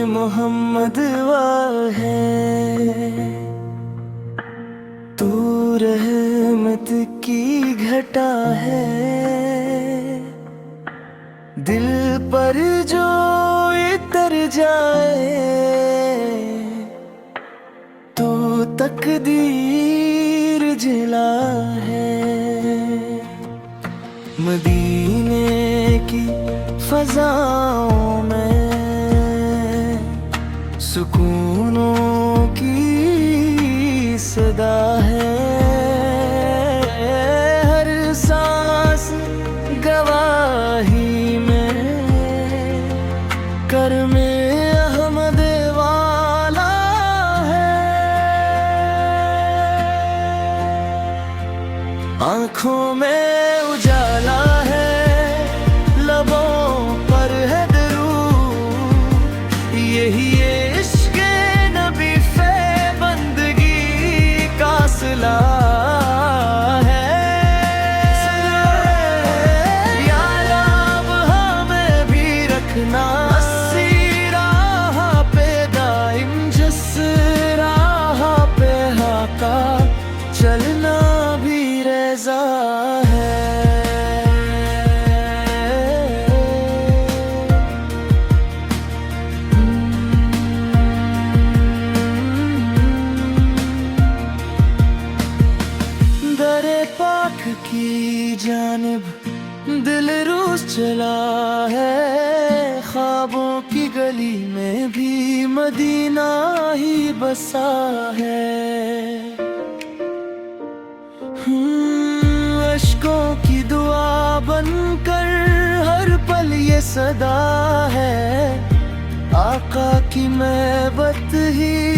मोहम्मद है, तू रहमत की घटा है। दिल पर जो इतर जाए तो तकदीर जिला है। मदीने की फजाओं में सुकूनों की सदा है। हर सांस गवाही में कर में अहमद वाला है। आँखों में उजाला है, लबों पर है दरूद, यही इश्क़ नबी फे बंदगी का सिला है। या रब हमें भी रखना अस्सी राह पे दाइम, जिस राह पे हाका चलना भी रज़ा है। दरे पाक की जानिब दिल रूस चला है। ख्वाबों की गली में भी मदीना ही बसा है। अश्कों की दुआ बनकर हर पल ये सदा है। आका की महबत ही